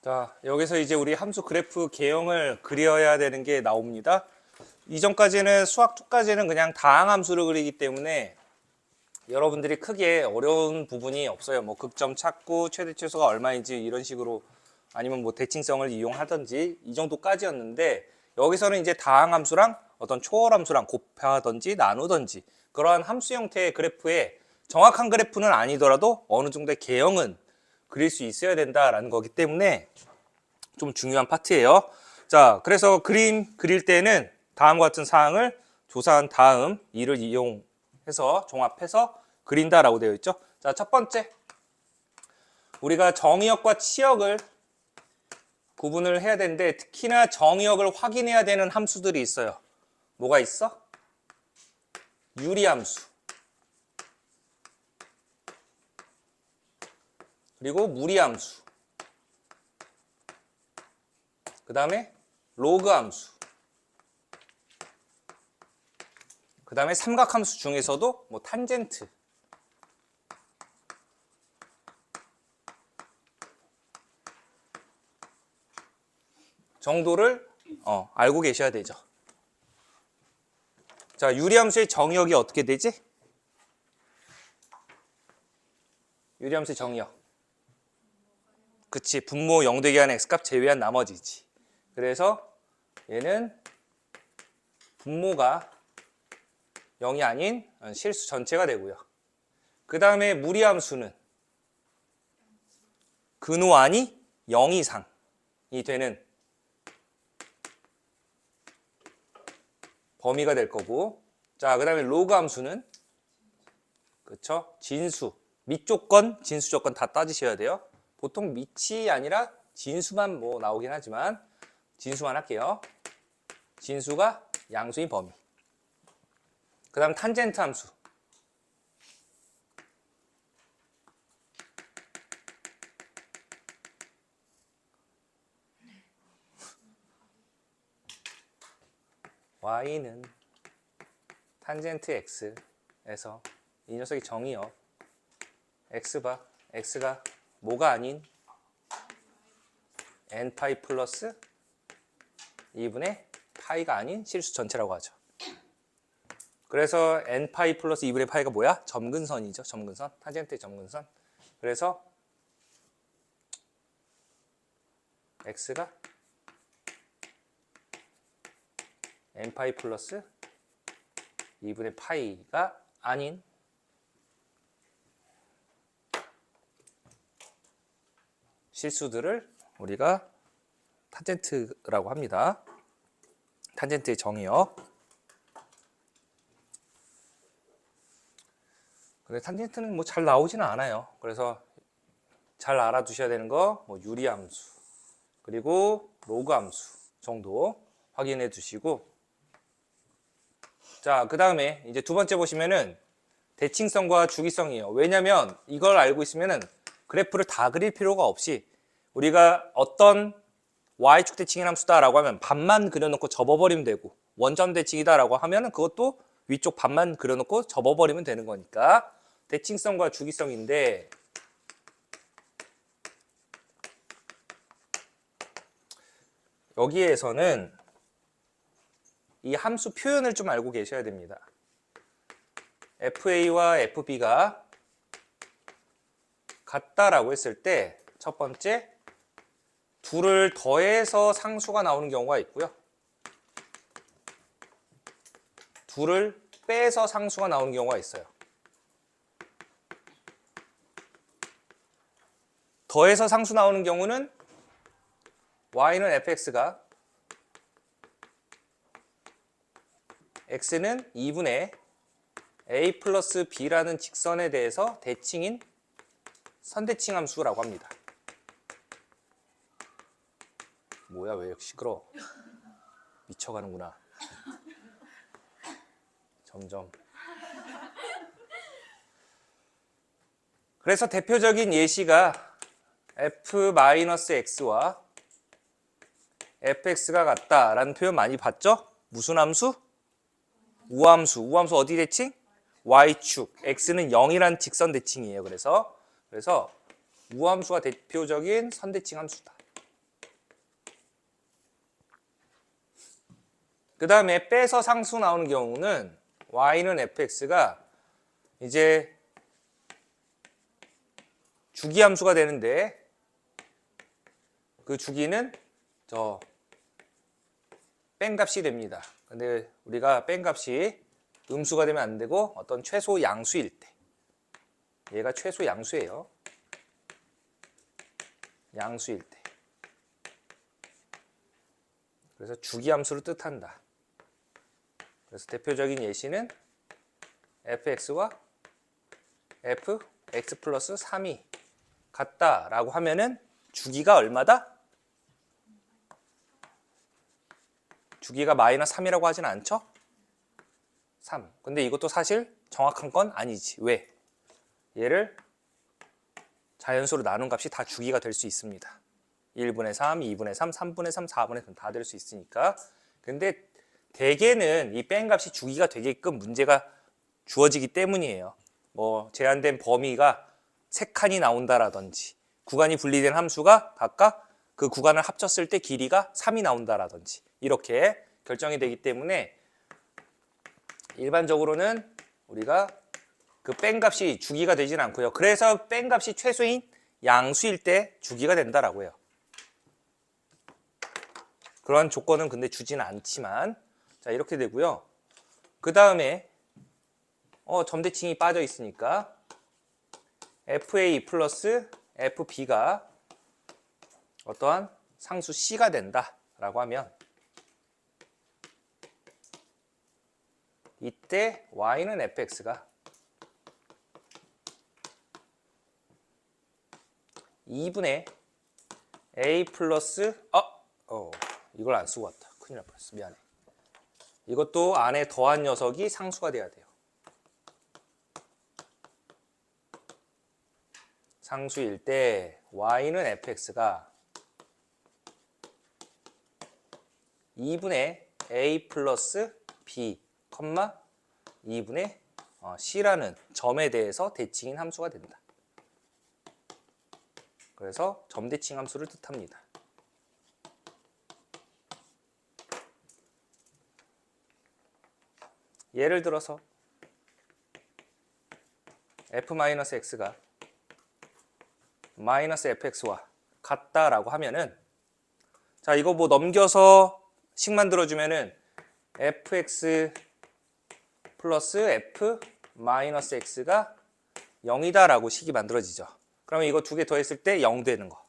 자, 여기서 이제 우리 함수 그래프 개형을 그려야 되는 게 나옵니다. 이전까지는 수학 2까지는 그냥 다항함수를 그리기 때문에 여러분들이 크게 어려운 부분이 없어요. 뭐 극점 찾고 최대 최소가 얼마인지 이런 식으로, 아니면 뭐 대칭성을 이용하든지 이 정도까지였는데, 여기서는 이제 다항함수랑 어떤 초월함수랑 곱하든지 나누든지 그러한 함수 형태의 그래프에 정확한 그래프는 아니더라도 어느 정도의 개형은 그릴 수 있어야 된다라는 거기 때문에 좀 중요한 파트예요. 자, 그래서 그림 그릴 때는 다음과 같은 사항을 조사한 다음 이를 이용해서 종합해서 그린다라고 되어 있죠. 자, 첫 번째, 우리가 정의역과 치역을 구분을 해야 되는데, 특히나 정의역을 확인해야 되는 함수들이 있어요. 뭐가 있어? 유리함수, 그리고 무리함수, 그 다음에 로그함수, 그 다음에 삼각함수 중에서도 뭐 탄젠트, 정도를 알고 계셔야 되죠. 자, 유리함수의 정의역이 어떻게 되지? 유리함수의 정의역. 그치, 분모 0되게 한 x값 제외한 나머지지. 그래서 얘는 분모가 0이 아닌 실수 전체가 되고요. 그 다음에 무리함수는 근호안이 0 이상이 되는 범위가 될 거고, 자, 그 다음에 로그 함수는, 그쵸? 진수, 밑조건, 진수 조건 다 따지셔야 돼요. 보통 밑이 아니라 진수만 뭐 나오긴 하지만 진수만 할게요. 진수가 양수인 범위. 그 다음 탄젠트 함수. y는 탄젠트 x에서 이 녀석이 정의역 x바, x가 뭐가 아닌 n파이 플러스 2분의 파이가 아닌 실수 전체라고 하죠. 그래서 n파이 플러스 2분의 파이가 뭐야? 점근선이죠. 점근선, 탄젠트의 점근선. 그래서 x가 n파이 플러스 2분의 파이가 아닌 실수들을 우리가 탄젠트라고 합니다. 탄젠트의 정의역. 근데 탄젠트는 뭐 잘 나오지는 않아요. 그래서 잘 알아두셔야 되는 거, 뭐 유리함수, 그리고 로그함수 정도 확인해 두시고, 자, 그 다음에 이제 두 번째 보시면은 대칭성과 주기성이에요. 왜냐면 이걸 알고 있으면은 그래프를 다 그릴 필요가 없이, 우리가 어떤 y축 대칭인 함수다라고 하면 반만 그려놓고 접어버리면 되고, 원점 대칭이다라고 하면은 그것도 위쪽 반만 그려놓고 접어버리면 되는 거니까 대칭성과 주기성인데, 여기에서는 이 함수 표현을 좀 알고 계셔야 됩니다. FA와 FB가 같다라고 했을 때 첫 번째, 둘을 더해서 상수가 나오는 경우가 있고요. 둘을 빼서 상수가 나오는 경우가 있어요. 더해서 상수 나오는 경우는 y는 fx가 x는 2분의 a 플러스 b라는 직선에 대해서 대칭인 선대칭 함수라고 합니다. 뭐야, 왜 이렇게 시끄러워? 미쳐가는구나. 점점. 그래서 대표적인 예시가 f-x와 fx가 같다라는 표현 많이 봤죠? 무슨 함수? 우함수. 우함수 어디 대칭? y축. x는 0이라는 직선 대칭이에요. 그래서 우함수가 대표적인 선대칭 함수다. 그 다음에 빼서 상수 나오는 경우는 y는 fx가 이제 주기함수가 되는데 그 주기는 저 뺀값이 됩니다. 근데 우리가 뺀값이 음수가 되면 안 되고 어떤 최소 양수일 때, 얘가 최소 양수예요. 양수일 때. 그래서 주기함수를 뜻한다. 그래서 대표적인 예시는 fx와 fx 플러스 3이 같다라고 하면은 주기가 얼마다? 주기가 마이너스 3이라고 하진 않죠? 3. 근데 이것도 사실 정확한 건 아니지. 왜? 얘를 자연수로 나눈 값이 다 주기가 될 수 있습니다. 1분의 3, 2분의 3, 3분의 3, 4분의 3 다 될 수 있으니까. 근데 대개는 이 뺀 값이 주기가 되게끔 문제가 주어지기 때문이에요. 뭐 제한된 범위가 3칸이 나온다라든지 구간이 분리된 함수가 각각 그 구간을 합쳤을 때 길이가 3이 나온다라든지 이렇게 결정이 되기 때문에 일반적으로는 우리가 그 뺀 값이 주기가 되진 않고요. 그래서 뺀 값이 최소인 양수일 때 주기가 된다라고 해요. 그러한 조건은 근데 주지는 않지만 자 이렇게 되고요. 그 다음에 점대칭이 빠져 있으니까 FA 플러스 FB가 어떠한 상수 C가 된다라고 하면 이때 Y는 fx가 2분의 A 플러스 이걸 안 쓰고 왔다. 큰일 날 뻔했어. 미안해. 이것도 안에 더한 녀석이 상수가 돼야 돼요. 상수일 때 y는 fx가 2분의 a 플러스 b, 2분의 c라는 점에 대해서 대칭인 함수가 된다. 그래서 점대칭 함수를 뜻합니다. 예를 들어서 f-x가 마이너스 fx와 같다라고 하면은 자 이거 뭐 넘겨서 식 만들어주면은 fx 플러스 f 마이너스 x가 0이다라고 식이 만들어지죠. 그러면 이거 두 개 더했을 때 0 되는 거.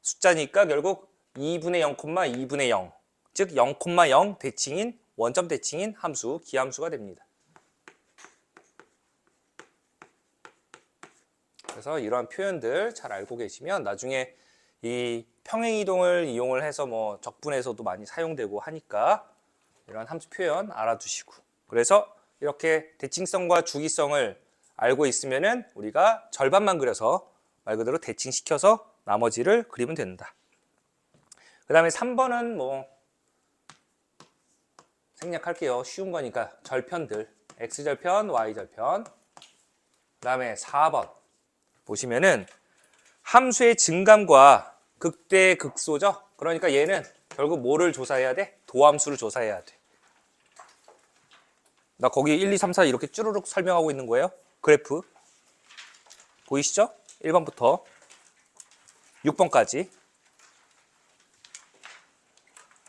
숫자니까 결국 2분의 0, 2분의 0, 즉 0,0 대칭인 원점 대칭인 함수, 기함수가 됩니다. 그래서 이러한 표현들 잘 알고 계시면 나중에 이 평행이동을 이용을 해서 뭐 적분에서도 많이 사용되고 하니까 이런 함수 표현 알아두시고 그래서 이렇게 대칭성과 주기성을 알고 있으면은 우리가 절반만 그려서 말 그대로 대칭시켜서 나머지를 그리면 된다. 그 다음에 3번은 뭐 생략할게요. 쉬운 거니까 절편들 x절편, y절편. 그 다음에 4번 보시면은 함수의 증감과 극대 극소죠. 그러니까 얘는 결국 뭐를 조사해야 돼? 도함수를 조사해야 돼. 나 거기 1, 2, 3, 4 이렇게 쭈루룩 설명하고 있는 거예요. 그래프 보이시죠? 1번부터 6번까지.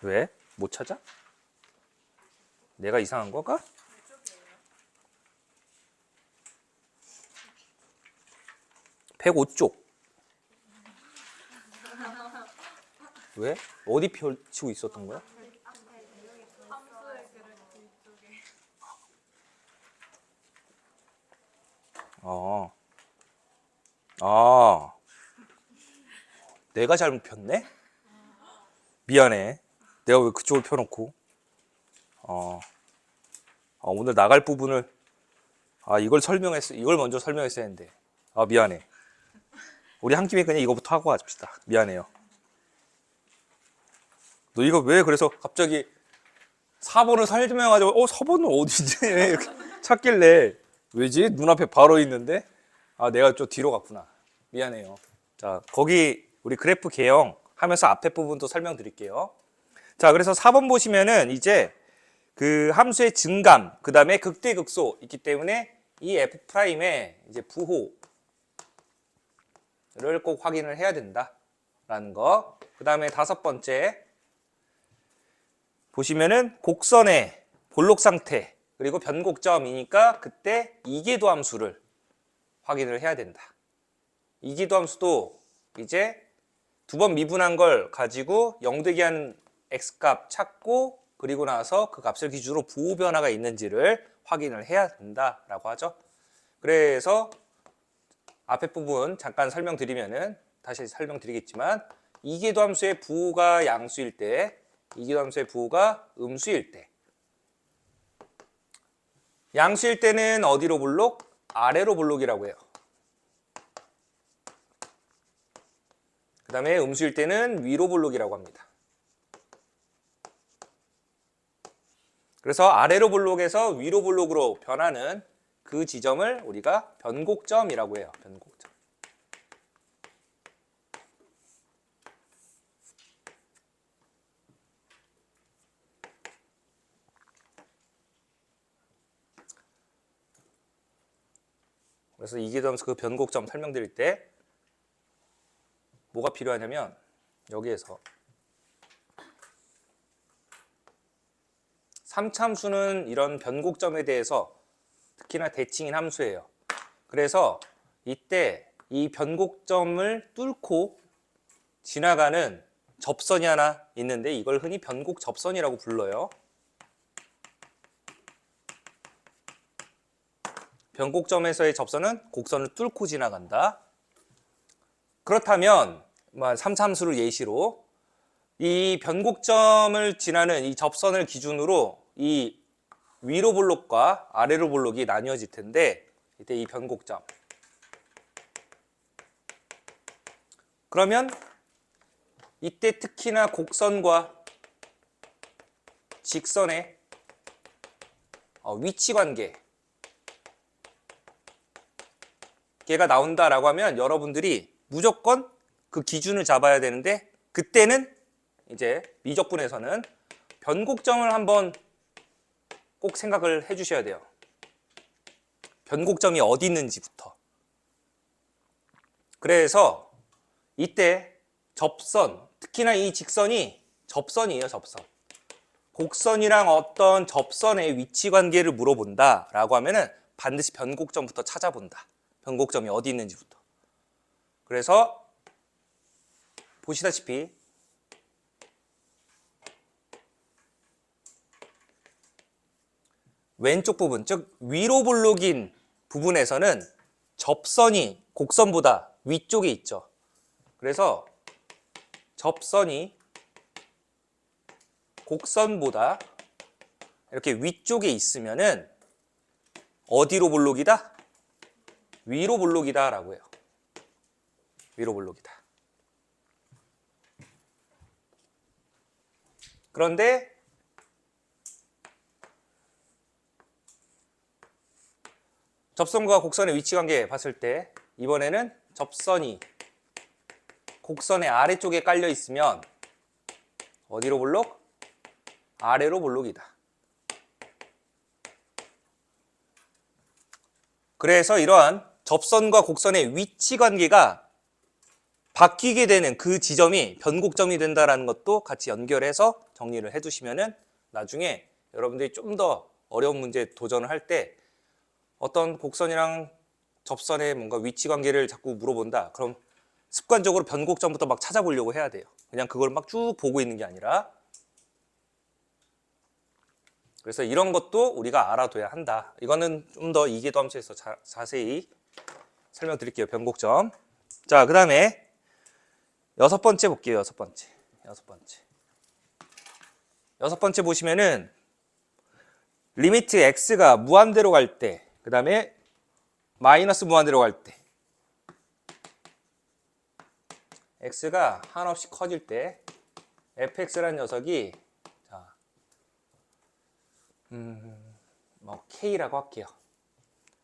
왜? 못 찾아? 내가 이상한 거가? 백 105쪽. 왜? 어디 펼치고 있었던 거야? 내가 잘못 폈네? 미안해. 내가 왜 그쪽을 펴놓고. 오늘 나갈 부분을, 이걸 먼저 설명했어야 했는데. 미안해. 우리 한 김에 그냥 이거부터 하고 갑시다. 미안해요. 너 이거 왜 그래서 갑자기 4번을 설명하자고 4번은 어디지? 이렇게 찾길래 왜지? 눈앞에 바로 있는데 내가 좀 뒤로 갔구나. 미안해요. 자, 거기 우리 그래프 개형 하면서 앞에 부분도 설명드릴게요. 자, 그래서 4번 보시면은 이제 그 함수의 증감, 그 다음에 극대극소 있기 때문에 이 F'의 이제 부호를 꼭 확인을 해야 된다라는 거. 그 다음에 다섯 번째 보시면은 곡선의 볼록 상태 그리고 변곡점이니까 그때 이계도 함수를 확인을 해야 된다. 이계도 함수도 이제 두 번 미분한 걸 가지고 0되게 한 x값 찾고 그리고 나서 그 값을 기준으로 부호 변화가 있는지를 확인을 해야 된다라고 하죠. 그래서 앞에 부분 잠깐 설명드리면은 다시 설명드리겠지만 이계도 함수의 부호가 양수일 때, 이계도 함수의 부호가 음수일 때, 양수일 때는 어디로 볼록? 아래로 볼록이라고 해요. 그 다음에 음수일 때는 위로 볼록이라고 합니다. 그래서 아래로 볼록에서 위로 볼록으로 변하는 그 지점을 우리가 변곡점이라고 해요. 변곡점. 그래서 이계도함수 그 변곡점 설명드릴 때 뭐가 필요하냐면 여기에서 3참수는 이런 변곡점에 대해서 특히나 대칭인 함수예요. 그래서 이때 이 변곡점을 뚫고 지나가는 접선이 하나 있는데 이걸 흔히 변곡접선이라고 불러요. 변곡점에서의 접선은 곡선을 뚫고 지나간다. 그렇다면 3참수를 예시로 이 변곡점을 지나는 이 접선을 기준으로 이 위로 볼록과 아래로 볼록이 나뉘어질 텐데 이때 이 변곡점 그러면 이때 특히나 곡선과 직선의 위치관계 걔가 나온다라고 하면 여러분들이 무조건 그 기준을 잡아야 되는데 그때는 이제 미적분에서는 변곡점을 한번 꼭 생각을 해 주셔야 돼요. 변곡점이 어디 있는지부터. 그래서 이때 접선, 특히나 이 직선이 접선이에요, 접선. 곡선이랑 어떤 접선의 위치 관계를 물어본다라고 하면은 반드시 변곡점부터 찾아본다. 변곡점이 어디 있는지부터. 그래서 보시다시피 왼쪽 부분, 즉 위로 볼록인 부분에서는 접선이 곡선보다 위쪽에 있죠. 그래서 접선이 곡선보다 이렇게 위쪽에 있으면은 어디로 볼록이다? 위로 볼록이다 라고 해요. 위로 볼록이다. 그런데 접선과 곡선의 위치관계 봤을 때 이번에는 접선이 곡선의 아래쪽에 깔려 있으면 어디로 볼록? 아래로 볼록이다. 그래서 이러한 접선과 곡선의 위치관계가 바뀌게 되는 그 지점이 변곡점이 된다는 것도 같이 연결해서 정리를 해두시면은 나중에 여러분들이 좀 더 어려운 문제 도전을 할 때 어떤 곡선이랑 접선의 뭔가 위치관계를 자꾸 물어본다. 그럼 습관적으로 변곡점부터 막 찾아보려고 해야 돼요. 그냥 그걸 막 쭉 보고 있는 게 아니라. 그래서 이런 것도 우리가 알아둬야 한다. 이거는 좀 더 이계도 함수에서 자세히 설명드릴게요. 변곡점. 자, 그 다음에 여섯 번째 볼게요. 여섯 번째 보시면은 리미트 x가 무한대로 갈 때, 그 다음에 마이너스 무한대로 갈 때, x가 한없이 커질 때 fx라는 녀석이 자, k라고 할게요.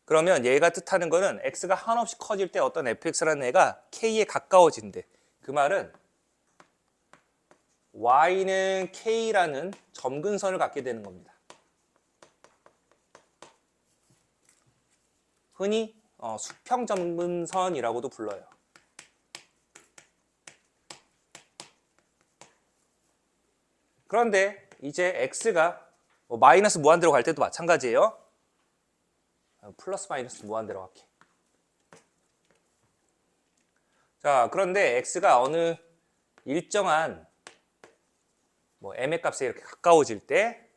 그러면 얘가 뜻하는 거는 x가 한없이 커질 때 어떤 fx라는 애가 k에 가까워진대. 그 말은 y는 k라는 점근선을 갖게 되는 겁니다. 흔히 수평점근선이라고도 불러요. 그런데 이제 x가 마이너스 무한대로 갈 때도 마찬가지예요. 플러스 마이너스 무한대로 갈게. 자, 그런데 x가 어느 일정한 m의 값에 이렇게 가까워질 때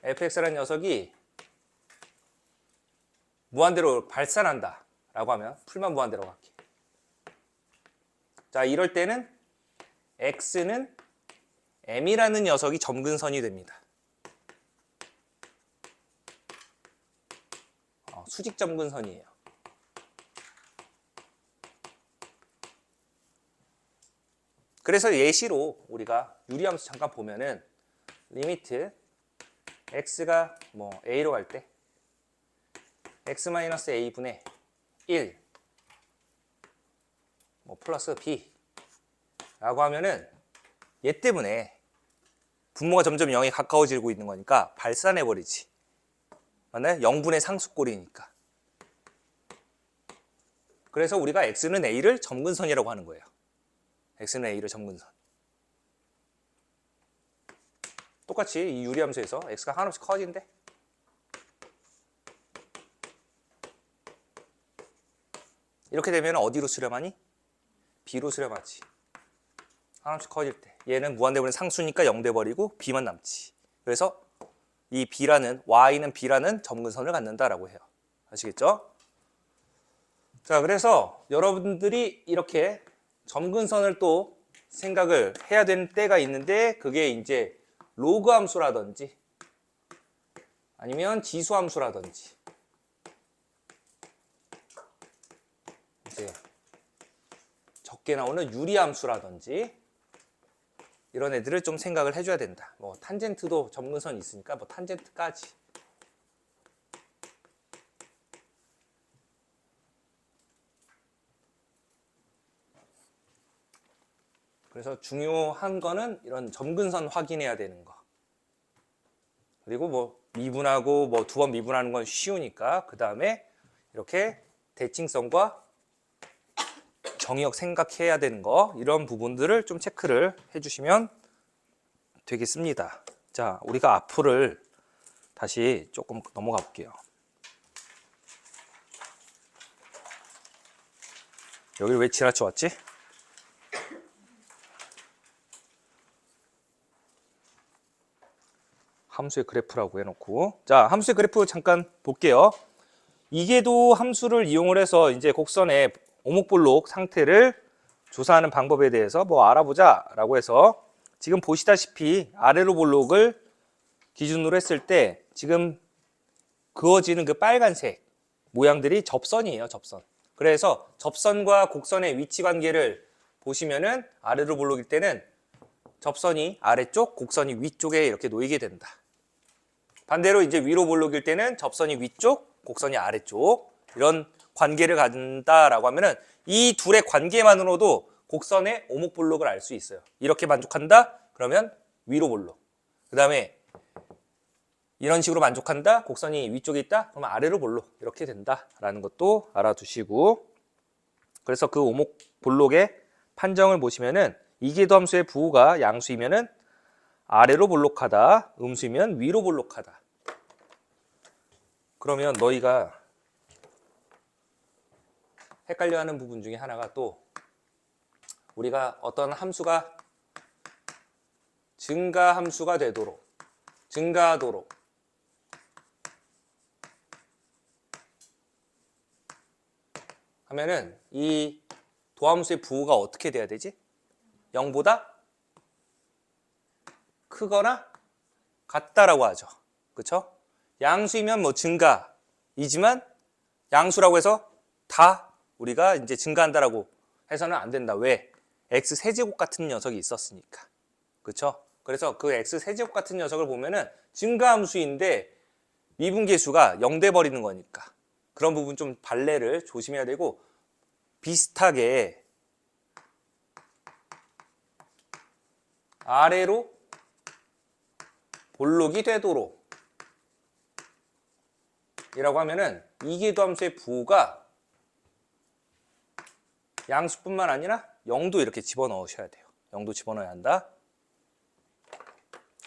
fx라는 녀석이 무한대로 발산한다 라고 하면 풀만 무한대로 갈게. 자, 이럴 때는 x는 m이라는 녀석이 점근선이 됩니다. 수직 점근선이에요. 그래서 예시로 우리가 유리함수 잠깐 보면은 리미트 x가 a로 갈 때 x-a분의 1 플러스 b 라고 하면은 얘 때문에 분모가 점점 0에 가까워지고 있는 거니까 발산해버리지. 맞나요? 0분의 상수꼴이니까. 그래서 우리가 x는 a를 점근선이라고 하는 거예요. x는 a를 점근선. 똑같이 이 유리함수에서 x가 한없이 커진대. 이렇게 되면 어디로 수렴하니? b로 수렴하지. 한없이 커질 때. 얘는 무한대분의 상수니까 0 돼버리고 b만 남지. 그래서 이 y는 b라는 점근선을 갖는다라고 해요. 아시겠죠? 자, 그래서 여러분들이 이렇게 점근선을 또 생각을 해야 되는 때가 있는데 그게 이제 로그 함수라든지 아니면 지수 함수라든지 이제 적게 나오는 유리 함수라든지 이런 애들을 좀 생각을 해줘야 된다. 탄젠트도 점근선이 있으니까 탄젠트까지. 그래서 중요한 거는 이런 점근선 확인해야 되는 거. 그리고 미분하고 두 번 미분하는 건 쉬우니까 그 다음에 이렇게 대칭성과 정의역 생각해야 되는 거 이런 부분들을 좀 체크를 해주시면 되겠습니다. 자, 우리가 앞을 다시 조금 넘어가 볼게요. 여기를 왜 지나쳐 왔지? 함수의 그래프라고 해놓고 자, 함수의 그래프 잠깐 볼게요. 이게도 함수를 이용을 해서 이제 곡선의 오목볼록 상태를 조사하는 방법에 대해서 알아보자 라고 해서 지금 보시다시피 아래로 볼록을 기준으로 했을 때 지금 그어지는 그 빨간색 모양들이 접선이에요. 접선. 그래서 접선과 곡선의 위치 관계를 보시면은 아래로 볼록일 때는 접선이 아래쪽, 곡선이 위쪽에 이렇게 놓이게 된다. 반대로 이제 위로 볼록일 때는 접선이 위쪽, 곡선이 아래쪽 이런 관계를 갖는다라고 하면은 이 둘의 관계만으로도 곡선의 오목볼록을 알 수 있어요. 이렇게 만족한다? 그러면 위로 볼록. 그 다음에 이런 식으로 만족한다? 곡선이 위쪽에 있다? 그러면 아래로 볼록. 이렇게 된다라는 것도 알아두시고 그래서 그 오목볼록의 판정을 보시면은 이계도 함수의 부호가 양수이면은 아래로 볼록하다, 음수이면 위로 볼록하다. 그러면 너희가 헷갈려하는 부분 중에 하나가 또 우리가 어떤 함수가 증가함수가 되도록 증가하도록 하면은 이 도함수의 부호가 어떻게 돼야 되지? 0보다 크거나 같다라고 하죠. 그렇죠? 양수이면 증가이지만 양수라고 해서 다 우리가 이제 증가한다라고 해서는 안 된다. 왜? x 세제곱 같은 녀석이 있었으니까. 그렇죠? 그래서 그 x 세제곱 같은 녀석을 보면은 증가함수인데 미분계수가 0 돼 버리는 거니까. 그런 부분 좀 발레를 조심해야 되고 비슷하게 아래로 볼록이 되도록 이라고 하면은 이계도함수의 부호가 양수뿐만 아니라 0도 이렇게 집어넣으셔야 돼요. 0도 집어넣어야 한다.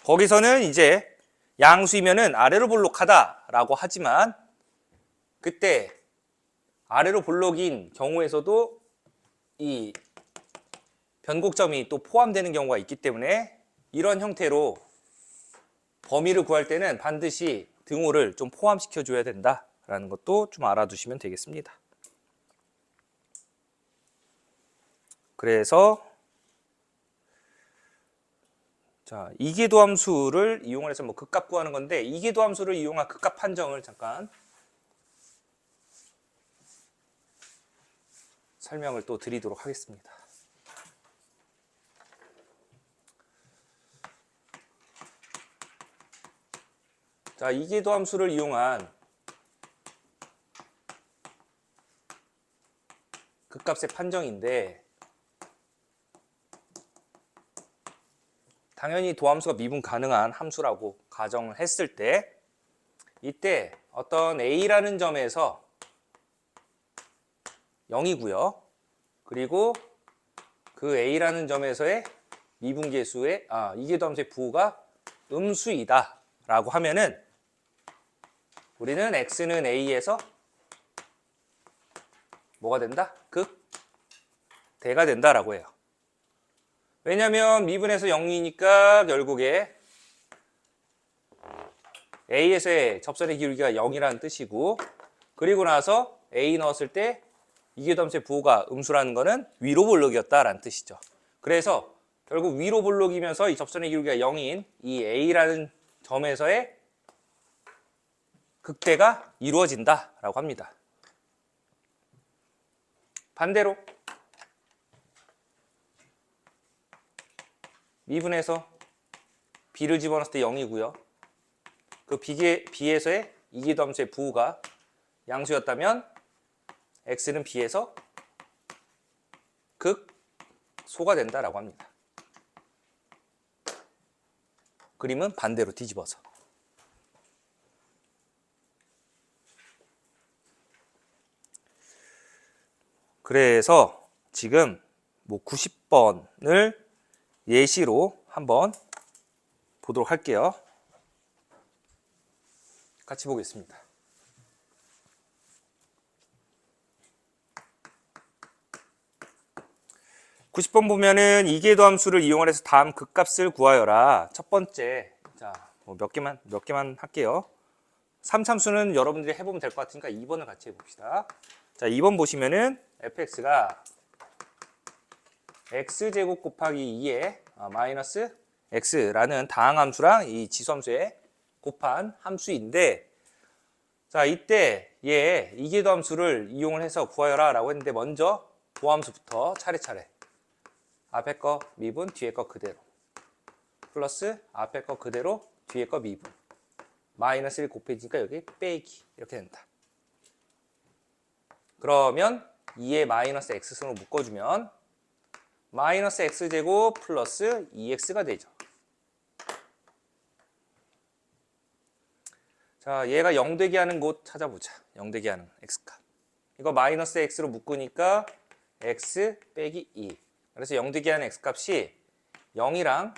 거기서는 이제 양수이면은 아래로 볼록하다라고 하지만 그때 아래로 볼록인 경우에서도 이 변곡점이 또 포함되는 경우가 있기 때문에 이런 형태로 범위를 구할 때는 반드시 등호를 좀 포함시켜 줘야 된다라는 것도 좀 알아두시면 되겠습니다. 그래서 자, 이계도함수를 이용해서 뭐 극값 구하는 건데 이계도함수를 이용한 극값 판정을 잠깐 설명을 또 드리도록 하겠습니다. 자, 이계도함수를 이용한 극값의 판정인데 당연히 도함수가 미분 가능한 함수라고 가정을 했을 때 이때 어떤 A라는 점에서 0이고요. 그리고 그 A라는 점에서의 미분계수의 이계도함수의 부호가 음수이다 라고 하면은 우리는 X는 A에서 뭐가 된다? 극대가 된다라고 해요. 왜냐하면 미분에서 0이니까 결국에 A에서의 접선의 기울기가 0이라는 뜻이고 그리고 나서 A 넣었을 때 이계도함수의 부호가 음수라는 거는 위로 볼록이었다라는 뜻이죠. 그래서 결국 위로 볼록이면서 이 접선의 기울기가 0인 이 A라는 점에서의 극대가 이루어진다라고 합니다. 반대로 미분에서 B를 집어넣었을 때 0이고요. 그 B에서의 이계도함수의 부호가 양수였다면 X는 B에서 극소가 된다라고 합니다. 그림은 반대로 뒤집어서. 그래서 지금 뭐 90번을 예시로 한번 보도록 할게요. 같이 보겠습니다. (90번) 보면은 이계도함수를 이용해서 다음 극값을 구하여라. 첫 번째, 자, 몇 개만 할게요. 3참수는 여러분들이 해보면 될 것 같으니까 2번을 같이 해봅시다. 자, 2번 보시면은 fx가 x제곱 곱하기 2의 마이너스 x라는 다항함수랑 이 지수함수의 곱한 함수인데 자, 이때 얘 이계도함수를 이용을 해서 구하여라 라고 했는데 먼저 도함수부터 차례차례 앞에 거 미분, 뒤에 거 그대로 플러스 앞에 거 그대로, 뒤에 거 미분 마이너스 1 곱해지니까 여기 빼기 이렇게 된다. 그러면 2의 마이너스 x승으로 묶어주면 마이너스 x제곱 플러스 2x가 되죠. 자, 얘가 0 되게 하는 곳 찾아보자. 0 되게 하는 x값. 이거 마이너스 x로 묶으니까 x 빼기 2. 그래서 0 되게 하는 x값이 0이랑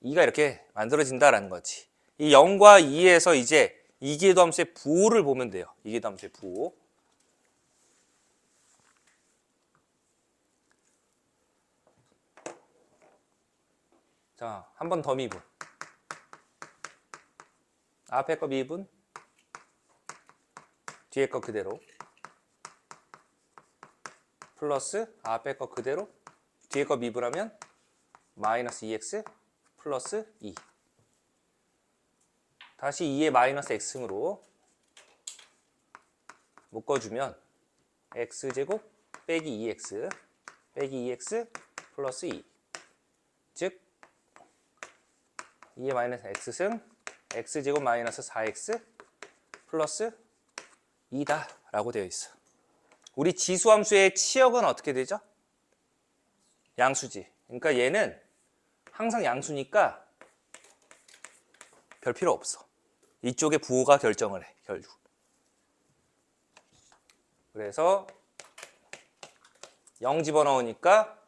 2가 이렇게 만들어진다라는 거지. 이 0과 2에서 이제 이계도함수의 부호를 보면 돼요. 이계도함수의 부호. 자, 한 번 더 미분. 앞에 거 미분, 뒤에 거 그대로 플러스 앞에 거 그대로, 뒤에 거 미분하면 마이너스 2x 플러스 2. 다시 2의 마이너스 x승으로 묶어주면 x제곱 빼기 2x 빼기 2x 플러스 2. 즉 2의 마이너스 x승 x제곱 마이너스 4x 플러스 2다 라고 되어 있어. 우리 지수함수의 치역은 어떻게 되죠? 양수지. 그러니까 얘는 항상 양수니까 별 필요 없어. 이쪽에 부호가 결정을 해. 결국 그래서 0 집어넣으니까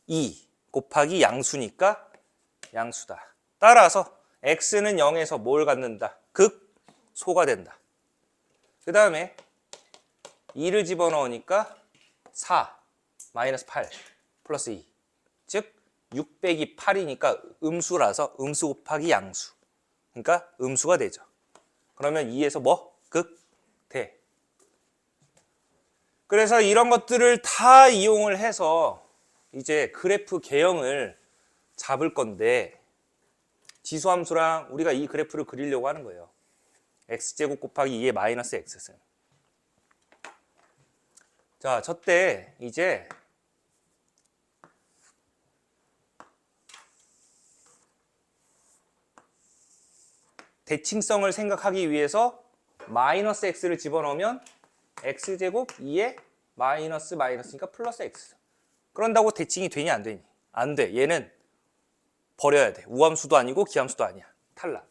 2 곱하기 양수니까 양수다. 따라서 x는 0에서 뭘 갖는다? 극소가 된다. 그 다음에 2를 집어넣으니까 4 마이너스 8 플러스 2 즉 6 빼기 8이니까 음수라서 음수 곱하기 양수 그러니까 음수가 되죠. 그러면 2에서 뭐? 극대. 그래서 이런 것들을 다 이용을 해서 이제 그래프 개형을 잡을 건데 지수함수랑 우리가 이 그래프를 그리려고 하는 거예요. x제곱 곱하기 2의 마이너스 x승. 자, 저때 이제 대칭성을 생각하기 위해서 마이너스 x를 집어넣으면 x제곱 2의 마이너스니까 플러스 x. 그런다고 대칭이 되니 안 되니? 안 돼. 얘는 버려야 돼. 우함수도 아니고 기함수도 아니야. 탈락.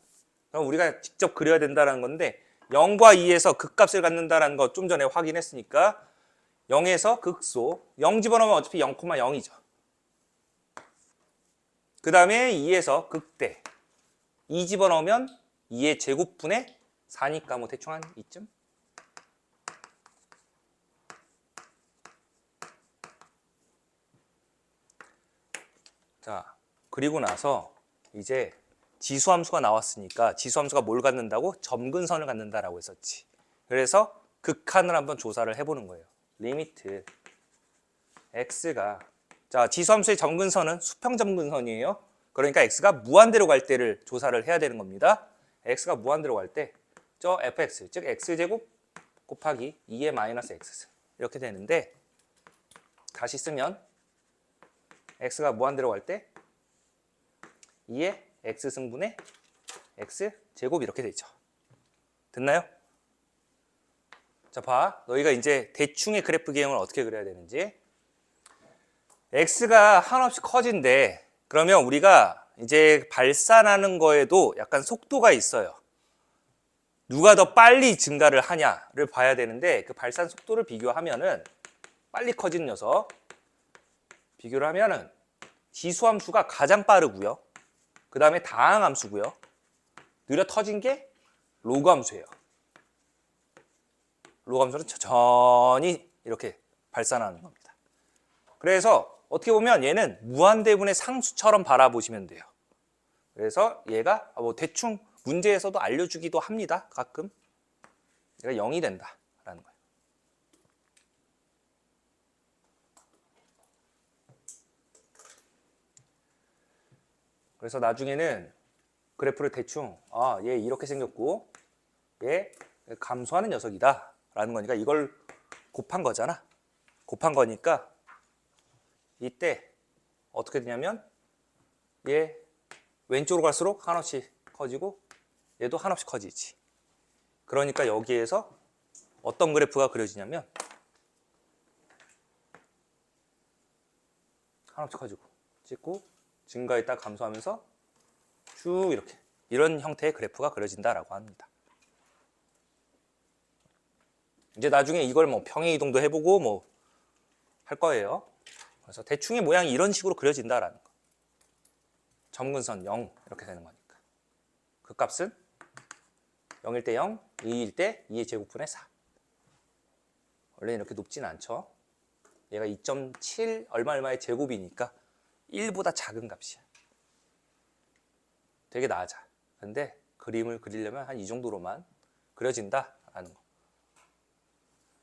그럼 우리가 직접 그려야 된다는 건데 0과 2에서 극값을 갖는다는 거 좀 전에 확인했으니까 0에서 극소. 0 집어넣으면 어차피 0,0이죠. 그 다음에 2에서 극대. 2 집어넣으면 2의 제곱분의 4니까 뭐 대충 한 이쯤? 자, 그리고 나서 이제 지수함수가 나왔으니까 지수함수가 뭘 갖는다고? 점근선을 갖는다라고 했었지. 그래서 극한을 한번 조사를 해보는 거예요. 리미트 x가 자 지수함수의 점근선은 수평점근선이에요. 그러니까 x가 무한대로 갈 때를 조사를 해야 되는 겁니다. x가 무한대로 갈 때 저 fx 즉 x제곱 곱하기 2의 마이너스 x 이렇게 되는데 다시 쓰면 x가 무한대로 갈 때 2의 x승분의 x제곱 이렇게 되죠. 됐나요? 자, 봐. 너희가 이제 대충의 그래프 개형을 어떻게 그려야 되는지. x가 한없이 커진대. 그러면 우리가 이제 발산하는 거에도 약간 속도가 있어요. 누가 더 빨리 증가를 하냐를 봐야 되는데 그 발산 속도를 비교하면은 빨리 커진 녀석 비교를 하면은 지수함수가 가장 빠르고요. 그 다음에 다항함수고요. 느려 터진 게 로그함수예요. 로그함수는 천천히 이렇게 발산하는 겁니다. 그래서 어떻게 보면 얘는 무한대분의 상수처럼 바라보시면 돼요. 그래서 얘가 뭐 대충 문제에서도 알려주기도 합니다. 가끔 얘가 0이 된다라는 거예요. 그래서 나중에는 그래프를 대충 얘 이렇게 생겼고 얘 감소하는 녀석이다 라는 거니까 이걸 곱한 거잖아. 곱한 거니까 이때 어떻게 되냐면 얘 왼쪽으로 갈수록 한없이 커지고 얘도 한없이 커지지. 그러니까 여기에서 어떤 그래프가 그려지냐면 한없이 커지고 찍고 증가했다 감소하면서 쭉 이렇게 이런 형태의 그래프가 그려진다라고 합니다. 이제 나중에 이걸 뭐 평행 이동도 해보고 뭐 할 거예요. 그래서 대충의 모양이 이런 식으로 그려진다라는 거. 점근선 0 이렇게 되는 거니까. 그 값은 0일 때 0, 2일 때 2의 제곱분의 4. 원래 이렇게 높진 않죠. 얘가 2.7 얼마의 제곱이니까 1보다 작은 값이야. 되게 낮아. 근데 그림을 그리려면 한 이 정도로만 그려진다라는 거.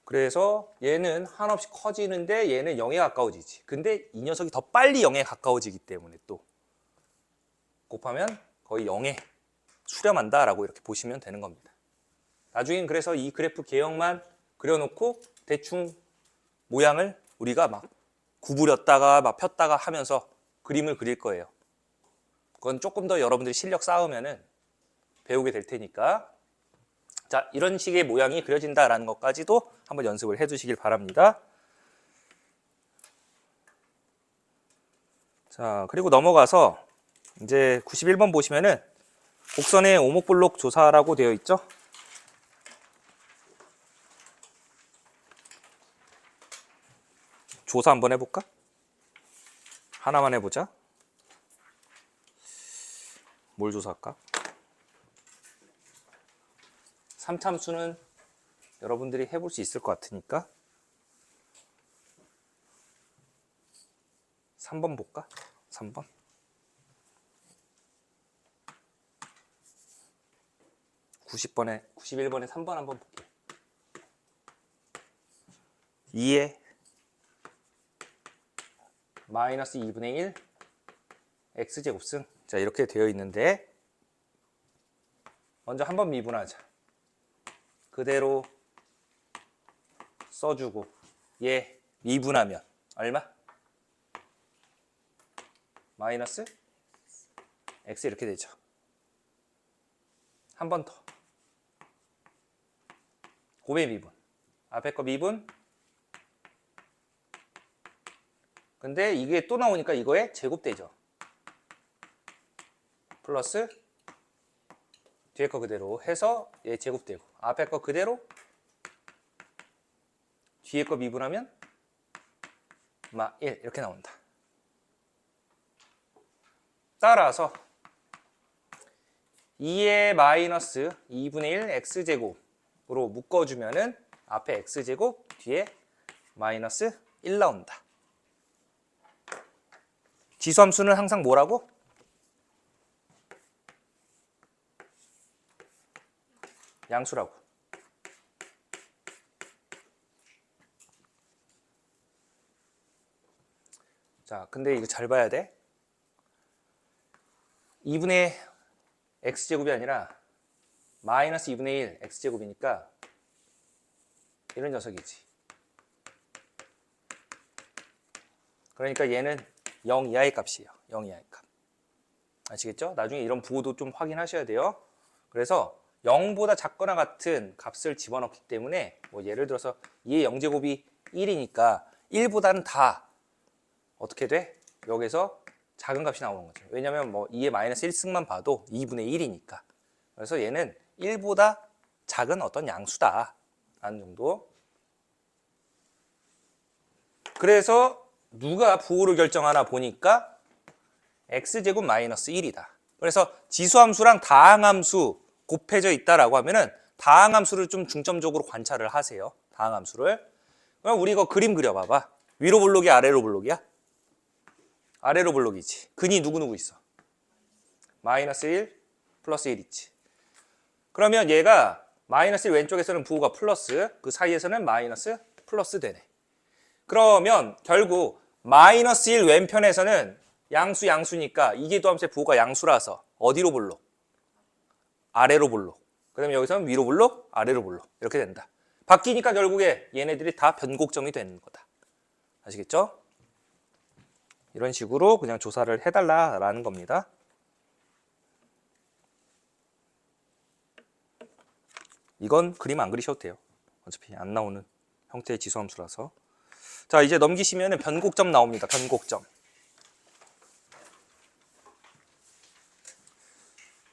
그래서 얘는 한없이 커지는데 얘는 0에 가까워지지. 근데 이 녀석이 더 빨리 0에 가까워지기 때문에 또 곱하면 거의 0에 수렴한다라고 이렇게 보시면 되는 겁니다. 나중엔 그래서 이 그래프 개형만 그려놓고 대충 모양을 우리가 막 구부렸다가 막 폈다가 하면서 그림을 그릴 거예요. 그건 조금 더 여러분들이 실력 쌓으면은 배우게 될 테니까. 자, 이런 식의 모양이 그려진다라는 것까지도 한번 연습을 해 두시길 바랍니다. 자, 그리고 넘어가서 이제 91번 보시면은 곡선의 오목블록 조사라고 되어 있죠. 조사 한번 해볼까? 하나만 해보자. 뭘 조사할까? 3참수는 여러분들이 해볼 수 있을 것 같으니까 3번 볼까? 3번. 91번에 3번 한번 볼게요. 2에 마이너스 2분의 1 x제곱승. 자, 이렇게 되어 있는데 먼저 한번 미분하자. 그대로 써주고 얘 미분하면 얼마? 마이너스 x 이렇게 되죠. 한 번 더. 곱의 미분. 앞에 거 미분. 근데 이게 또 나오니까 이거에 제곱되죠. 플러스 뒤에 거 그대로 해서 얘 제곱되고 앞에 거 그대로 뒤에 거 미분하면 1 이렇게 나온다. 따라서 2의 마이너스 2분의 1 x제곱으로 묶어주면은 앞에 x제곱 뒤에 마이너스 1 나온다. 지수함수는 항상 뭐라고? 양수라고. 자, 근데 이거 잘 봐야 돼. 2분의 x제곱이 아니라 마이너스 2분의 1 x제곱이니까 이런 녀석이지. 그러니까 얘는 0 이하의 값이에요. 0 이하의 값. 아시겠죠? 나중에 이런 부호도 좀 확인하셔야 돼요. 그래서 0보다 작거나 같은 값을 집어넣기 때문에 뭐 예를 들어서 2의 0제곱이 1이니까 1보다는 다 어떻게 돼? 여기서 작은 값이 나오는 거죠. 왜냐면 뭐 2의 마이너스 1승만 봐도 2분의 1이니까. 그래서 얘는 1보다 작은 어떤 양수다 라는 정도. 그래서 누가 부호를 결정하나 보니까 x제곱 마이너스 1이다. 그래서 지수함수랑 다항함수 곱해져 있다라고 하면은 다항함수를 좀 중점적으로 관찰을 하세요. 다항함수를. 그럼 우리 이거 그림 그려봐봐. 위로 볼록이 아래로 볼록이야? 아래로 볼록이지. 근이 누구누구 있어? 마이너스 1 플러스 1 있지. 그러면 얘가 마이너스 1 왼쪽에서는 부호가 플러스, 그 사이에서는 마이너스 플러스 되네. 그러면 결국 마이너스 1 왼편에서는 양수니까 이계도함수의 부호가 양수라서 어디로 볼록? 아래로 볼록. 그 다음에 여기서는 위로 볼록, 아래로 볼록. 이렇게 된다. 바뀌니까 결국에 얘네들이 다 변곡점이 되는 거다. 아시겠죠? 이런 식으로 그냥 조사를 해달라라는 겁니다. 이건 그림 안 그리셔도 돼요. 어차피 안 나오는 형태의 지수함수라서. 자, 이제 넘기시면 변곡점 나옵니다. 변곡점.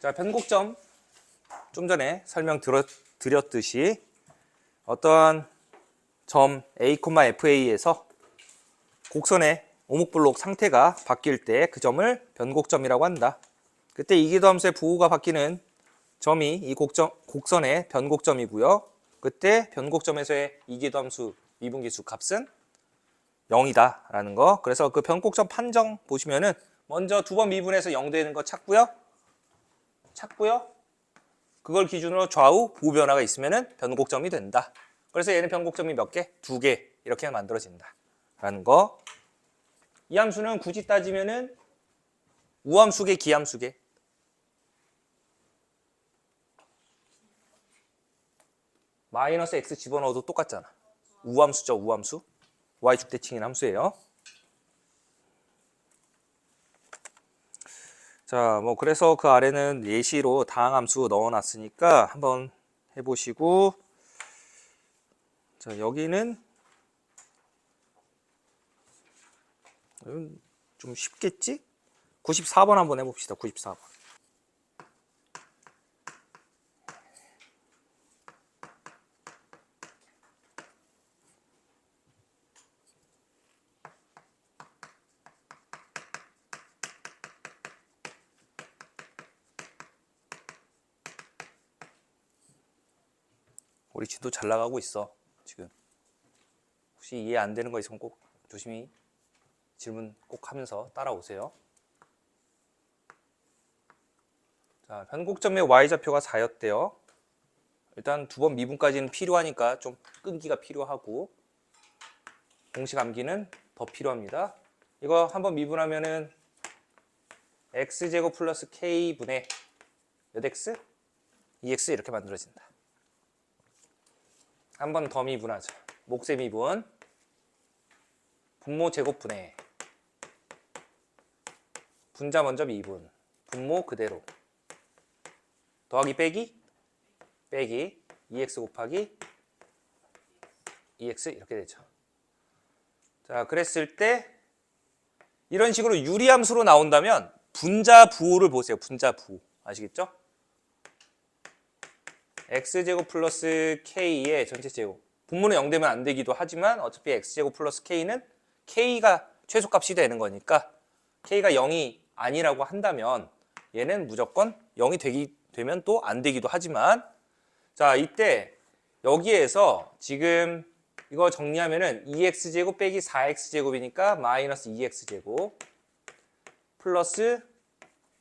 자, 변곡점. 좀 전에 설명드렸듯이 어떠한 점 A, FA에서 곡선의 오목블록 상태가 바뀔 때 그 점을 변곡점이라고 한다. 그때 이계도함수의 부호가 바뀌는 점이 이 곡선의 변곡점이고요. 그때 변곡점에서의 이계도함수 미분계수 값은 0이다 라는 거. 그래서 그 변곡점 판정 보시면은 먼저 두 번 미분해서 0 되는 거 찾고요. 그걸 기준으로 좌우 부호 변화가 있으면은 변곡점이 된다. 그래서 얘는 변곡점이 몇 개? 2개 이렇게 만들어진다 라는 거. 이 함수는 굳이 따지면은 우함수계, 기함수계. 마이너스 x 집어넣어도 똑같잖아. 우함수죠, 우함수. y축대칭인 함수예요. 자, 뭐 그래서 그 아래는 예시로 다항함수 넣어놨으니까 한번 해보시고, 자, 여기는 좀 쉽겠지? 94번 한번 해봅시다. 94번. 우리 지도 잘 나가고 있어 지금. 혹시 이해 안 되는 거 있으면 꼭 조심히 질문 꼭 하면서 따라오세요. 자, 변곡점의 y좌표가 4였대요. 일단 두 번 미분까지는 필요하니까 좀 끈기가 필요하고 공식 암기는 더 필요합니다. 이거 한번 미분하면은 x제곱 플러스 k분의 몇 x? 2x 이렇게 만들어진다. 한 번 더 미분하자. 몫의 미분 분모 제곱분의 분자 먼저 미분 분모 그대로 더하기 빼기 2x 곱하기 2x 이렇게 되죠. 자, 그랬을 때 이런 식으로 유리함수로 나온다면 분자 부호를 보세요. 분자 부호. 아시겠죠? x제곱 플러스 k의 전체 제곱. 분모는 0 되면 안 되기도 하지만 어차피 x제곱 플러스 k는 k가 최소값이 되는 거니까 k가 0이 아니라고 한다면 얘는 무조건 0이 되면 또 안 되기도 하지만 자, 이때 여기에서 지금 이거 정리하면은 2x제곱 빼기 4x제곱이니까 마이너스 2x제곱 플러스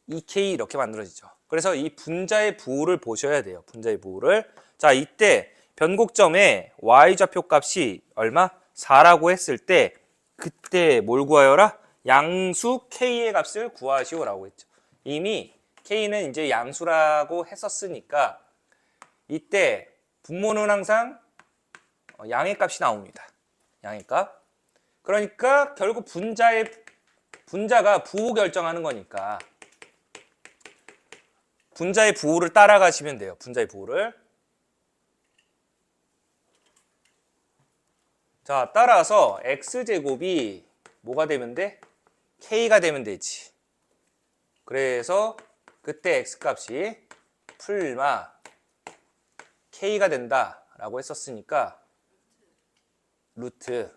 2k 이렇게 만들어지죠. 그래서 이 분자의 부호를 보셔야 돼요. 분자의 부호를. 자, 이때 변곡점의 y좌표 값이 얼마? 4라고 했을 때 그때 뭘 구하여라? 양수 k의 값을 구하시오라고 했죠. 이미 k는 이제 양수라고 했었으니까 이때 분모는 항상 양의 값이 나옵니다. 양의 값. 그러니까 결국 분자가 부호 결정하는 거니까 분자의 부호를 따라가시면 돼요. 분자의 부호를. 자, 따라서 x제곱이 뭐가 되면 돼? k가 되면 되지. 그래서 그때 x값이 풀마 k가 된다라고 했었으니까 루트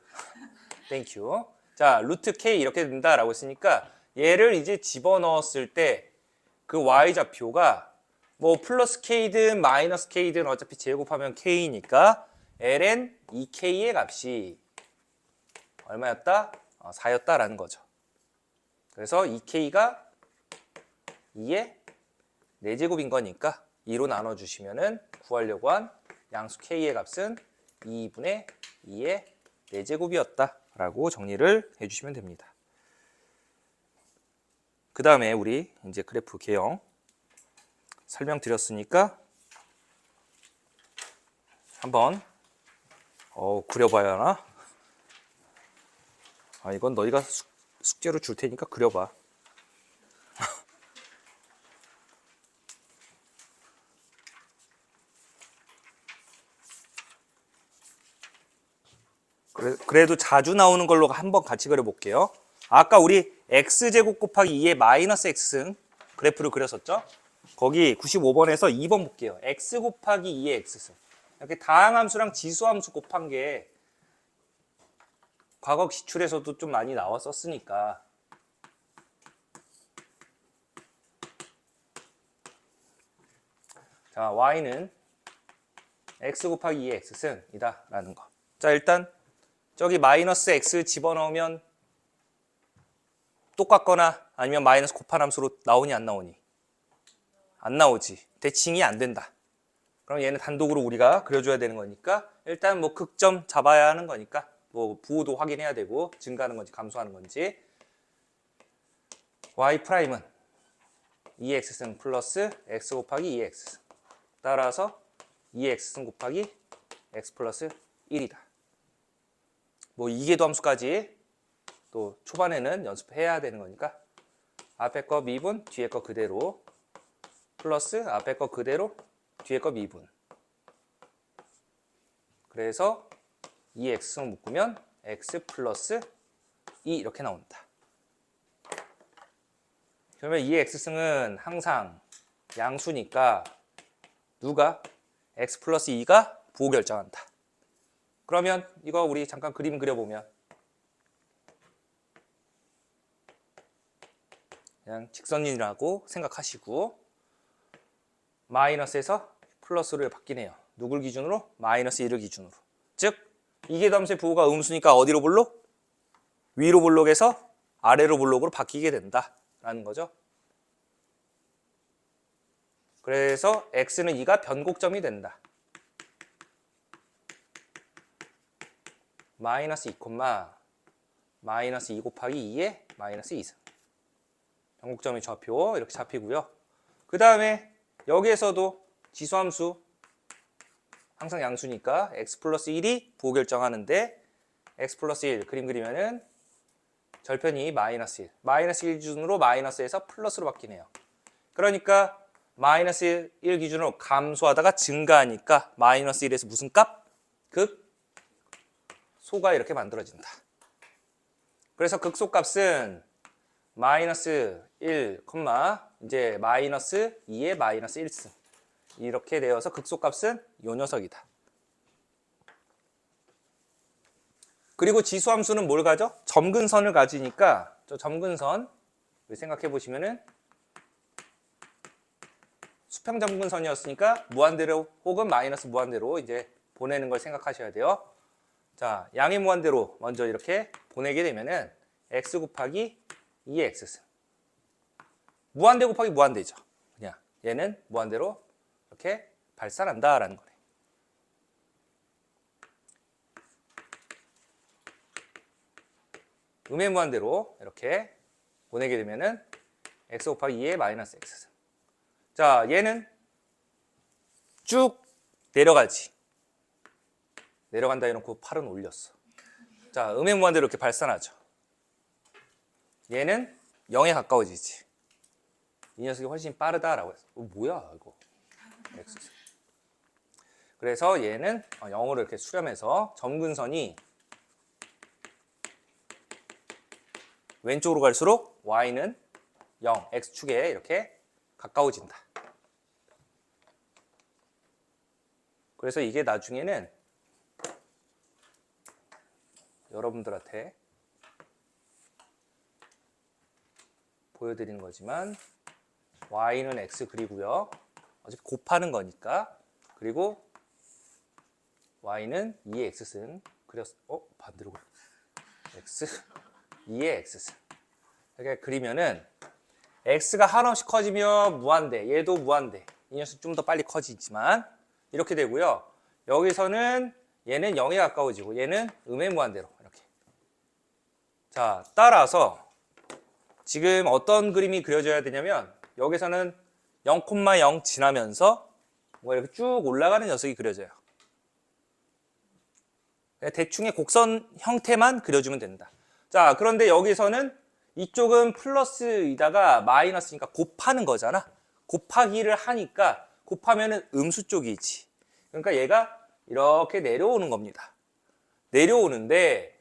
땡큐. 자, 루트 k 이렇게 된다라고 했으니까 얘를 이제 집어넣었을 때 그 y좌표가 뭐 플러스 k든 마이너스 k든 어차피 제곱하면 k니까 ln 2k의 값이 얼마였다? 4였다라는 거죠. 그래서 2k가 2의 4제곱인 거니까 2로 나눠주시면은 구하려고 한 양수 k의 값은 2분의 2의 4제곱이었다라고 정리를 해주시면 됩니다. 그 다음에 우리 이제 그래프 개형 설명드렸으니까 한번 그려봐야 하나? 이건 너희가 숙제로 줄 테니까 그려봐. 그래도 자주 나오는 걸로 한번 같이 그려볼게요. 아까 우리 x제곱 곱하기 2의 마이너스 x승 그래프를 그렸었죠? 거기 95번에서 2번 볼게요. x 곱하기 2의 x승. 이렇게 다항함수랑 지수함수 곱한 게 과거 기출에서도 좀 많이 나왔었으니까 자, y는 x 곱하기 2의 x승이다 라는 거. 자, 일단 저기 마이너스 x 집어넣으면 똑같거나 아니면 마이너스 곱한 함수로 나오니 안 나오니? 안 나오지. 대칭이 안 된다. 그럼 얘는 단독으로 우리가 그려줘야 되는 거니까 일단 뭐 극점 잡아야 하는 거니까 뭐 부호도 확인해야 되고 증가하는 건지 감소하는 건지 y 프라임은 2x승 플러스 x 곱하기 2x 따라서 2x승 곱하기 x 플러스 1이다. 뭐 이계도 함수까지 또 초반에는 연습해야 되는 거니까 앞에 거 미분, 뒤에 거 그대로 플러스 앞에 거 그대로, 뒤에 거 미분. 그래서 2x승 묶으면 x 플러스 2 이렇게 나온다. 그러면 2x승은 항상 양수니까 누가? x 플러스 2가 부호 결정한다. 그러면 이거 우리 잠깐 그림 그려보면 그냥 직선이라고 생각하시고 마이너스에서 플러스로 바뀌네요. 누굴 기준으로? 마이너스 1을 기준으로. 즉 이계도함수의 부호가 음수니까 어디로 볼록? 위로 볼록에서 아래로 볼록으로 바뀌게 된다라는 거죠. 그래서 x는 2가 변곡점이 된다. 마이너스 2, 마이너스 2 곱하기 2의 마이너스 2승. 변곡점의 좌표 이렇게 잡히고요. 그 다음에 여기에서도 지수함수 항상 양수니까 x 플러스 1이 부호 결정하는데 x 플러스 1 그림 그리면은 절편이 마이너스 1. 마이너스 1 기준으로 마이너스에서 플러스로 바뀌네요. 그러니까 마이너스 1 기준으로 감소하다가 증가하니까 마이너스 1에서 무슨 값? 극소가 이렇게 만들어진다. 그래서 극소값은 마이너스 1, 이제 마이너스 2의 마이너스 1승. 이렇게 되어서 극소값은 요 녀석이다. 그리고 지수함수는 뭘 가져? 점근선을 가지니까 저 점근선 생각해 보시면은 수평 점근선이었으니까 무한대로 혹은 마이너스 무한대로 이제 보내는 걸 생각하셔야 돼요. 자, 양의 무한대로 먼저 이렇게 보내게 되면은 x 곱하기 2의 x승. 무한대 곱하기 무한대죠. 그냥 얘는 무한대로 이렇게 발산한다라는 거네. 음의 무한대로 이렇게 보내게 되면은 x 곱하기 2의 마이너스 x승. 자, 얘는 쭉 내려가지. 내려간다 해놓고 팔은 올렸어. 자, 음의 무한대로 이렇게 발산하죠. 얘는 0에 가까워지지. 이 녀석이 훨씬 빠르다라고 했어. 뭐야 이거. x승. 그래서 얘는 0으로 이렇게 수렴해서 점근선이 왼쪽으로 갈수록 y는 0, x축에 이렇게 가까워진다. 그래서 이게 나중에는 여러분들한테 보여드리는 거지만 y는 x 그리고요. 어차피 곱하는 거니까. 그리고 y는 2의 x승 그렸어. 반대로 그려. x 2의 x승. 이렇게 그리면은 x가 한없이 커지면 무한대, 얘도 무한대. 이 녀석 좀 더 빨리 커지지만 이렇게 되고요. 여기서는 얘는 0에 가까워지고 얘는 음의 무한대로 이렇게. 자, 따라서 지금 어떤 그림이 그려져야 되냐면 여기서는 0,0 지나면서 뭐 이렇게 쭉 올라가는 녀석이 그려져요. 대충의 곡선 형태만 그려주면 된다. 자, 그런데 여기서는 이쪽은 플러스이다가 마이너스니까 곱하는 거잖아. 곱하기를 하니까 곱하면은 음수 쪽이지. 그러니까 얘가 이렇게 내려오는 겁니다. 내려오는데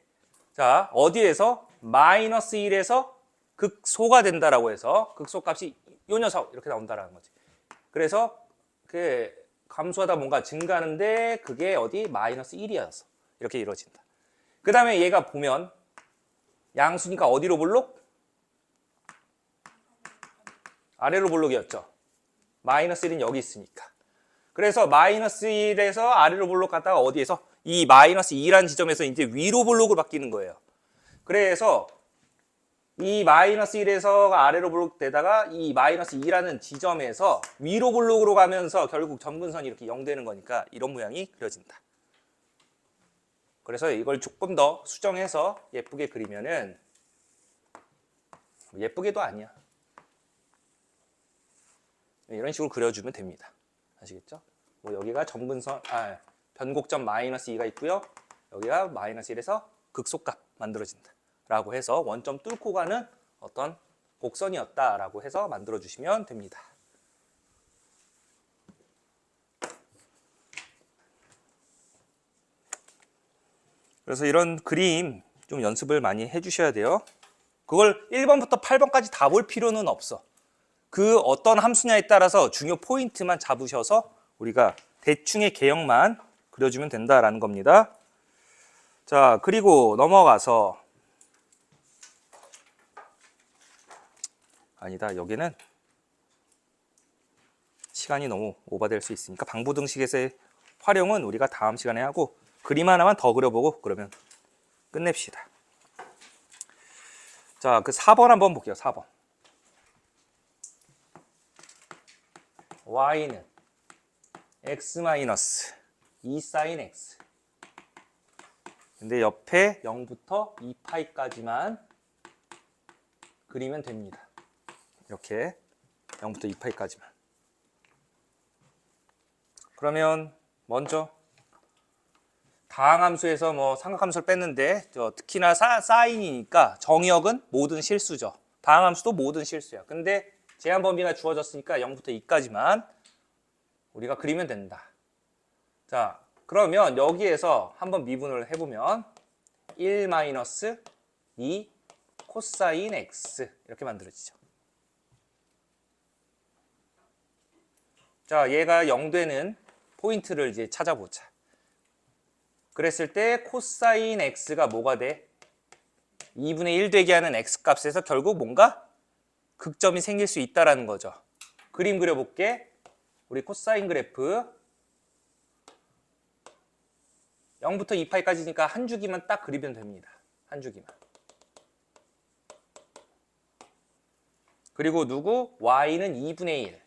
자, 어디에서? 마이너스 1에서 극소가 된다라고 해서 극소값이 요 녀석 이렇게 나온다라는 거지. 그래서 그 감소하다 뭔가 증가하는데 그게 어디? 마이너스 1이어서 이렇게 이루어진다. 그 다음에 얘가 보면 양수니까 어디로 볼록? 아래로 볼록이었죠. 마이너스 1은 여기 있으니까. 그래서 마이너스 1에서 아래로 볼록 갔다가 어디에서? 이 마이너스 2라는 지점에서 이제 위로 볼록으로 바뀌는 거예요. 그래서 이 마이너스 1에서 아래로 볼록 되다가 이 마이너스 2라는 지점에서 위로 볼록으로 가면서 결국 점근선이 이렇게 0 되는 거니까 이런 모양이 그려진다. 그래서 이걸 조금 더 수정해서 예쁘게 그리면은 예쁘게도 아니야. 이런 식으로 그려주면 됩니다. 아시겠죠? 뭐 여기가 점근선, 변곡점 마이너스 2가 있고요. 여기가 마이너스 1에서 극소값 만들어진다. 라고 해서 원점 뚫고 가는 어떤 곡선이었다라고 해서 만들어주시면 됩니다. 그래서 이런 그림 좀 연습을 많이 해주셔야 돼요. 그걸 1번부터 8번까지 다 볼 필요는 없어. 그 어떤 함수냐에 따라서 중요 포인트만 잡으셔서 우리가 대충의 개형만 그려주면 된다라는 겁니다. 자, 그리고 넘어가서 아니다. 여기는 시간이 너무 오버될 수 있으니까 방부등식에서의 활용은 우리가 다음 시간에 하고 그림 하나만 더 그려보고 그러면 끝냅시다. 자, 그 4번 한번 볼게요. 4번. y는 x 마이너스 2 사인 x. 근데 옆에 0부터 2파이까지만 그리면 됩니다. 이렇게 0부터 2파이까지만. 그러면 먼저 다항함수에서 뭐 삼각함수를 뺐는데 특히나 사인이니까 정의역은 모든 실수죠. 다항함수도 모든 실수야. 근데 제한 범위가 주어졌으니까 0부터 2까지만 우리가 그리면 된다. 자, 그러면 여기에서 한번 미분을 해보면 1 마이너스 2 코사인 x 이렇게 만들어지죠. 자, 얘가 0되는 포인트를 이제 찾아보자. 그랬을 때 코사인 x가 뭐가 돼? 2분의 1 되게 하는 x 값에서 결국 뭔가 극점이 생길 수 있다는 거죠. 그림 그려볼게. 우리 코사인 그래프 0부터 2파이까지니까 한 주기만 딱 그리면 됩니다. 한 주기만. 그리고 누구? y는 2분의 1.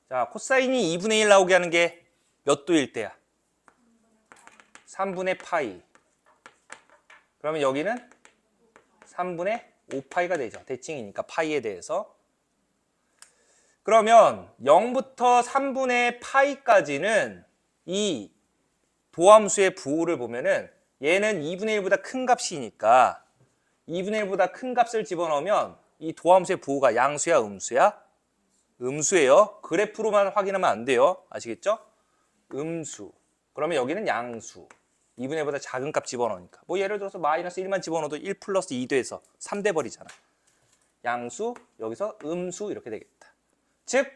자, 코사인이 2분의 1 나오게 하는 게 몇 도일 때야? 3분의 파이. 그러면 여기는 3분의 5파이가 되죠. 대칭이니까 파이에 대해서. 그러면 0부터 3분의 파이까지는 이 도함수의 부호를 보면은 얘는 2분의 1보다 큰 값이니까 2분의 1보다 큰 값을 집어넣으면 이 도함수의 부호가 양수야, 음수야? 음수예요. 그래프로만 확인하면 안 돼요. 아시겠죠? 음수. 그러면 여기는 양수. 2분의 1보다 작은 값 집어넣으니까. 뭐 예를 들어서 마이너스 1만 집어넣어도 1 플러스 2 돼서 3 돼버리잖아. 양수, 여기서 음수 이렇게 되겠다. 즉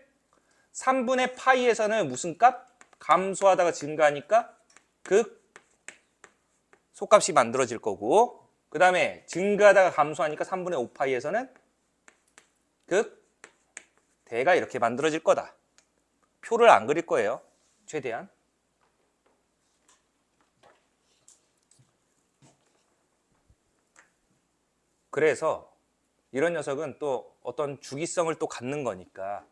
3분의 파이에서는 무슨 값? 감소하다가 증가하니까 극 소값이 만들어질 거고, 그 다음에 증가하다가 감소하니까 3분의 5파이에서는 극 대가 이렇게 만들어질 거다. 표를 안 그릴 거예요. 최대한. 그래서 이런 녀석은 또 어떤 주기성을 또 갖는 거니까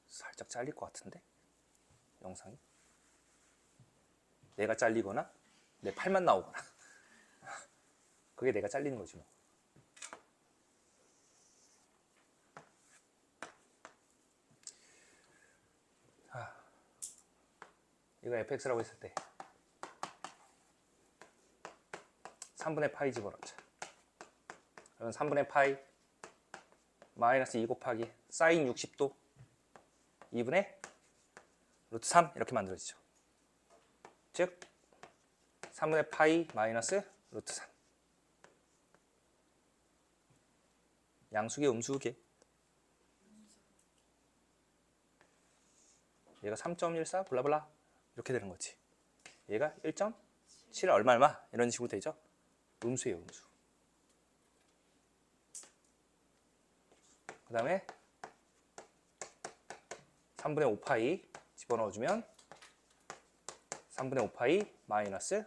살짝 잘릴 것 같은데? 영상이? 내가 잘리거나 내 팔만 나오거나 그게 내가 잘리는 거지 뭐. 이거 fx라고 했을 때 3분의 파이 집어넣자. 그러면 3분의 파이 마이너스 2 곱하기 사인 60도 2분의 루트 3 이렇게 만들어지죠. 즉 3분의 파이 마이너스 루트 3. 양수계 음수계. 얘가 3.14 블라블라 이렇게 되는 거지. 얘가 1.7 얼마 얼마 이런 식으로 되죠. 음수예요, 음수. 그 다음에 3분의 5파이 집어넣어주면 3분의 5파이 마이너스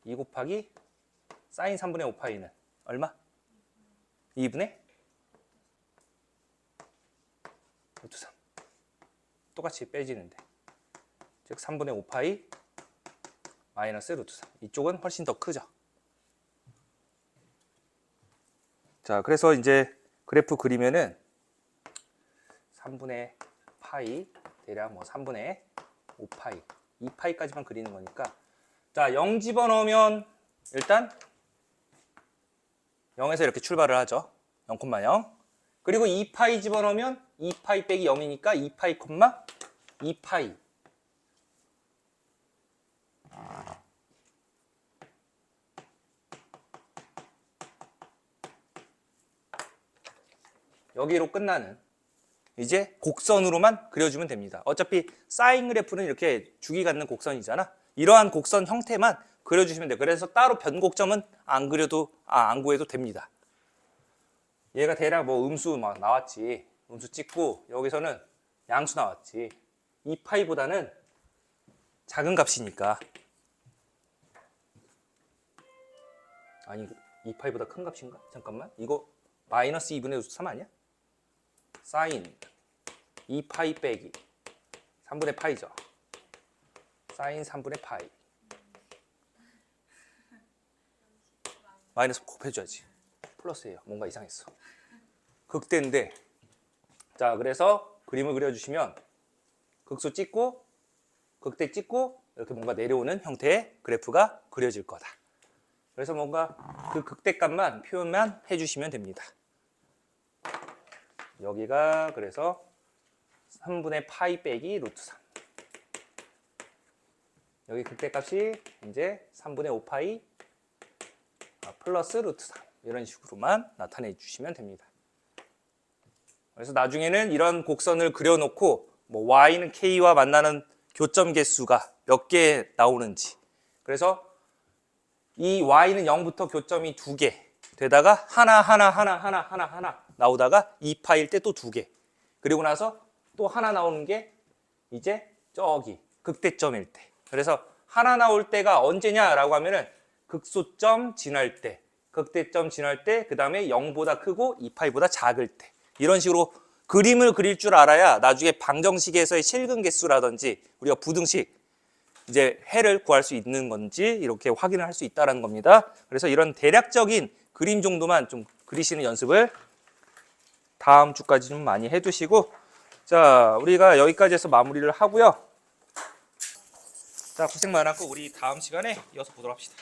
2 곱하기 사인 3분의 5파이는 얼마? 2분의 루트 3. 똑같이 빼지는데. 즉 3분의 5파이 마이너스 루트 3. 이쪽은 훨씬 더 크죠. 자, 그래서 이제 그래프 그리면은 3분의 파이 대략 뭐 3분의 5파이 2파이까지만 그리는 거니까. 자, 0 집어넣으면 일단 0에서 이렇게 출발을 하죠. 0,0. 그리고 2파이 집어넣으면 2파이 빼기 0이니까 2파이, 2파이. 여기로 끝나는 이제 곡선으로만 그려주면 됩니다. 어차피 사인 그래프는 이렇게 주기 갖는 곡선이잖아. 이러한 곡선 형태만 그려주시면 돼요. 그래서 따로 변곡점은 안 구해도 됩니다. 얘가 대략 뭐 음수 막 나왔지. 음수 찍고 여기서는 양수 나왔지. 2파이보다는 작은 값이니까. 아니 2파이보다 큰 값인가? 잠깐만. 이거 마이너스 2분의 루트 3 아니야? 사인 2파이 빼기 3분의 파이죠. 사인 3분의 파이. 마이너스 곱해줘야지. 플러스예요. 뭔가 이상했어. 극대인데, 자 그래서 그림을 그려주시면 극수 찍고 극대 찍고 이렇게 뭔가 내려오는 형태의 그래프가 그려질 거다. 그래서 뭔가 그 극대값만 표현만 해주시면 됩니다. 여기가 그래서 3분의 파이 빼기 루트 3. 여기 극대값이 이제 3분의 5파이 플러스 루트 3. 이런 식으로만 나타내 주시면 됩니다. 그래서 나중에는 이런 곡선을 그려놓고 뭐 y는 k와 만나는 교점 개수가 몇 개 나오는지, 그래서 이 y는 0부터 교점이 2개 되다가 하나 나오다가 2파일 때 또 2개, 그리고 나서 또 하나 나오는 게 이제 저기 극대점일 때. 그래서 하나 나올 때가 언제냐라고 하면은 극소점 지날 때, 극대점 지날 때, 그 다음에 0보다 크고 2파이보다 작을 때, 이런 식으로 그림을 그릴 줄 알아야 나중에 방정식에서의 실근 개수라든지 우리가 부등식 이제 해를 구할 수 있는 건지 이렇게 확인을 할 수 있다는 겁니다. 그래서 이런 대략적인 그림 정도만 좀 그리시는 연습을 다음 주까지 좀 많이 해두시고, 자 우리가 여기까지 해서 마무리를 하고요. 자 고생 많았고 우리 다음 시간에 이어서 보도록 합시다.